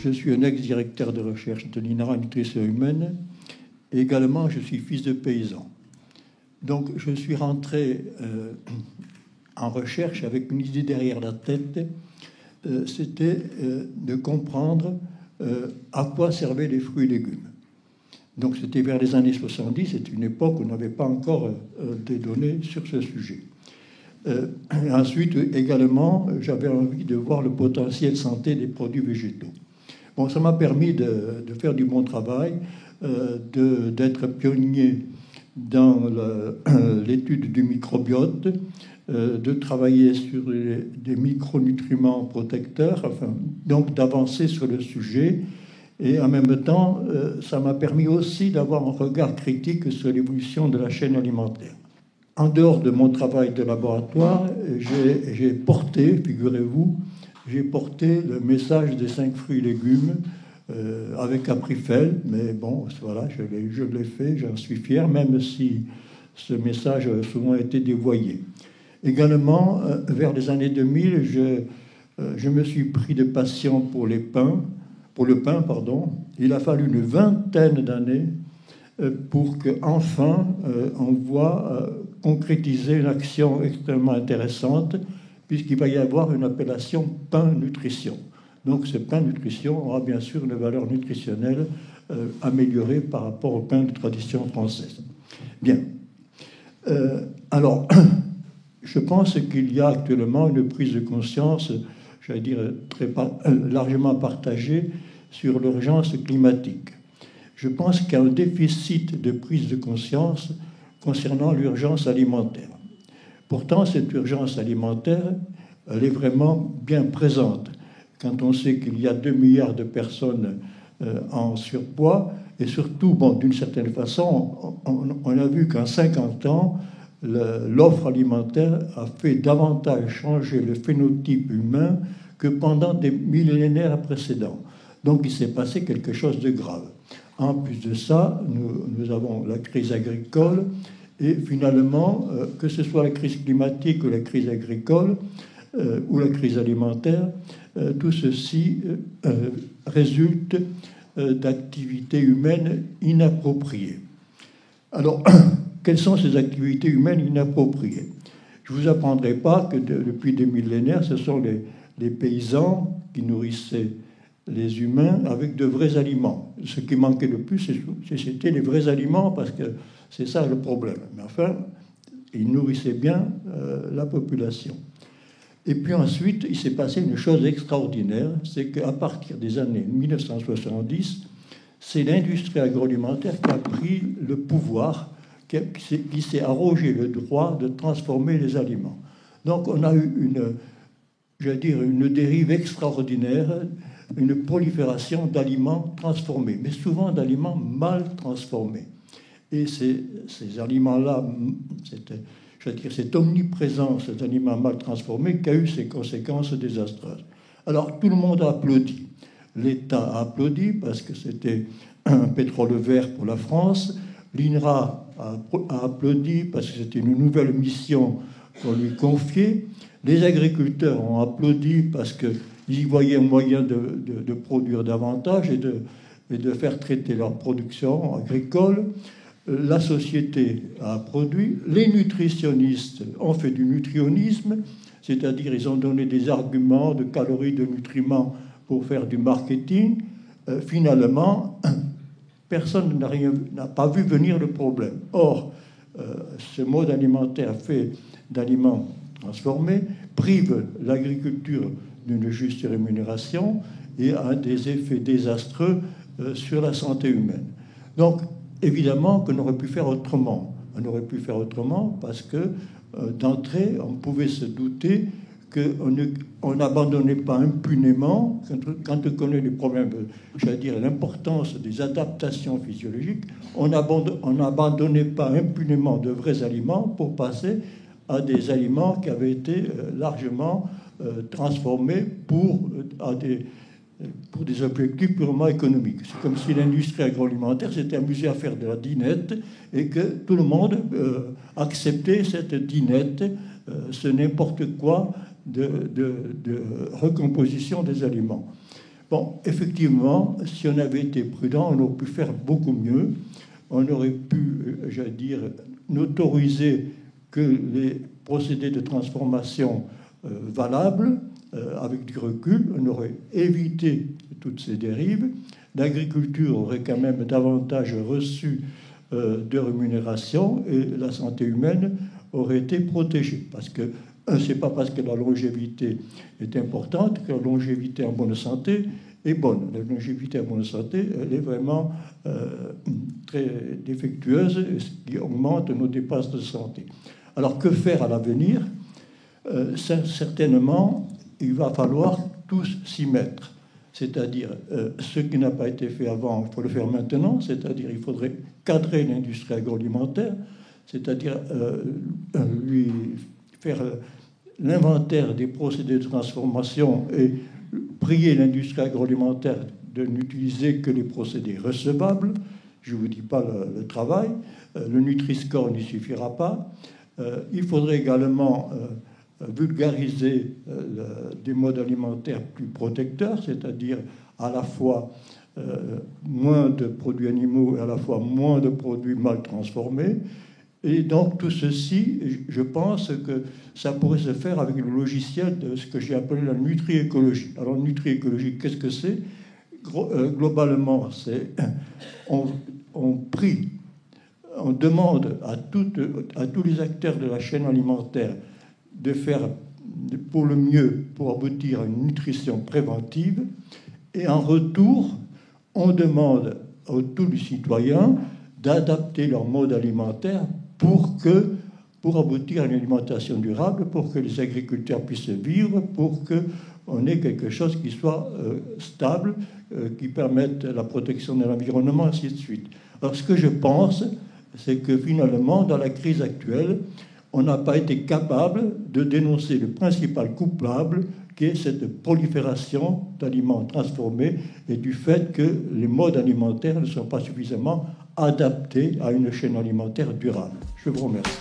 je suis un ex-directeur de recherche de l'INRA Nutrition Humaine. Et également, je suis fils de paysan. Donc, je suis rentré en recherche avec une idée derrière la tête. C'était de comprendre à quoi servaient les fruits et légumes. Donc, c'était vers les années 70. C'était une époque où on n'avait pas encore des données sur ce sujet. Ensuite, également, j'avais envie de voir le potentiel santé des produits végétaux. Bon, ça m'a permis de faire du bon travail, d'être pionnier dans l'étude du microbiote, de travailler sur des micronutriments protecteurs, enfin, donc d'avancer sur le sujet. Et en même temps, ça m'a permis aussi d'avoir un regard critique sur l'évolution de la chaîne alimentaire. En dehors de mon travail de laboratoire, j'ai porté, figurez-vous, j'ai porté le message des 5 fruits et légumes avec un prix Fell, mais bon, voilà, je l'ai fait, j'en suis fier, même si ce message a souvent été dévoyé. Également, vers les années 2000, je me suis pris de passion pour le pain. Il a fallu une vingtaine d'années pour qu'enfin on voit concrétiser une action extrêmement intéressante, puisqu'il va y avoir une appellation pain nutrition. Donc ce pain nutrition aura bien sûr une valeur nutritionnelle améliorée par rapport au pain de tradition française. Bien. Alors, je pense qu'il y a actuellement une prise de conscience, j'allais dire, largement partagée sur l'urgence climatique. Je pense qu'il y a un déficit de prise de conscience concernant l'urgence alimentaire. Pourtant, cette urgence alimentaire, elle est vraiment bien présente. Quand on sait qu'il y a 2 milliards de personnes en surpoids, et surtout, bon, d'une certaine façon, on a vu qu'en 50 ans, l'offre alimentaire a fait davantage changer le phénotype humain que pendant des millénaires précédents. Donc il s'est passé quelque chose de grave. En plus de ça, nous avons la crise agricole, et finalement, que ce soit la crise climatique ou la crise agricole, ou la crise alimentaire, tout ceci résulte d'activités humaines inappropriées. Alors, quelles sont ces activités humaines inappropriées? Je ne vous apprendrai pas que depuis des millénaires, ce sont les paysans qui nourrissaient les humains avec de vrais aliments. Ce qui manquait le plus, c'était les vrais aliments, parce que c'est ça le problème. Mais enfin, ils nourrissaient bien la population. Et puis ensuite, il s'est passé une chose extraordinaire, c'est qu'à partir des années 1970, c'est l'industrie agroalimentaire qui a pris le pouvoir, qui s'est arrogé le droit de transformer les aliments. Donc on a eu une dérive extraordinaire, une prolifération d'aliments transformés, mais souvent d'aliments mal transformés. Et ces aliments-là, cette omniprésence d'aliments mal transformés qui a eu ses conséquences désastreuses. Alors tout le monde a applaudi. L'État a applaudi parce que c'était un pétrole vert pour la France. L'INRA a applaudi parce que c'était une nouvelle mission qu'on lui confiait. Les agriculteurs ont applaudi parce qu'ils y voyaient un moyen de produire davantage et de faire traiter leur production agricole. La société a produit. Les nutritionnistes ont fait du nutrionisme, c'est-à-dire ils ont donné des arguments de calories, de nutriments pour faire du marketing. Finalement, personne n'a pas vu venir le problème. Or, ce mode alimentaire fait d'aliments transformés prive l'agriculture d'une juste rémunération et a des effets désastreux sur la santé humaine. Donc, évidemment qu'on aurait pu faire autrement. On aurait pu faire autrement parce que, d'entrée, on pouvait se douter qu'on n'abandonnait pas impunément, quand on connaît les problèmes, j'allais dire l'importance des adaptations physiologiques, on n'abandonnait pas impunément de vrais aliments pour passer à des aliments qui avaient été largement transformés pour des objectifs purement économiques. C'est comme si l'industrie agroalimentaire s'était amusée à faire de la dinette et que tout le monde acceptait cette dinette, ce n'importe quoi de recomposition des aliments. Bon, effectivement, si on avait été prudent, on aurait pu faire beaucoup mieux. On aurait pu, j'allais dire, n'autoriser que les procédés de transformation valables, avec du recul. On aurait évité toutes ces dérives. L'agriculture aurait quand même davantage reçu de rémunération et la santé humaine aurait été protégée. Parce que c'est pas parce que la longévité est importante que la longévité en bonne santé est bonne. La longévité en bonne santé, elle est vraiment très défectueuse, ce qui augmente nos dépenses de santé. Alors que faire à l'avenir? Certainement, il va falloir tous s'y mettre. C'est-à-dire, ce qui n'a pas été fait avant, il faut le faire maintenant, c'est-à-dire il faudrait cadrer l'industrie agroalimentaire, c'est-à-dire lui faire l'inventaire des procédés de transformation et prier l'industrie agroalimentaire de n'utiliser que les procédés recevables. Je ne vous dis pas le travail. Le Nutri-Score n'y suffira pas. Il faudrait également vulgariser des modes alimentaires plus protecteurs, c'est-à-dire à la fois moins de produits animaux et à la fois moins de produits mal transformés. Et donc tout ceci, je pense que ça pourrait se faire avec le logiciel de ce que j'ai appelé la nutri-écologie. Alors nutri-écologie, qu'est-ce que c'est? Globalement, c'est on demande à tous les acteurs de la chaîne alimentaire de faire pour le mieux pour aboutir à une nutrition préventive, et en retour, on demande à tous les citoyens d'adapter leur mode alimentaire pour aboutir à une alimentation durable, pour que les agriculteurs puissent vivre, pour qu'on ait quelque chose qui soit stable, qui permette la protection de l'environnement, ainsi de suite. Alors ce que je pense, c'est que finalement, dans la crise actuelle, on n'a pas été capable de dénoncer le principal coupable, qui est cette prolifération d'aliments transformés et du fait que les modes alimentaires ne sont pas suffisamment adaptés à une chaîne alimentaire durable. Je vous remercie.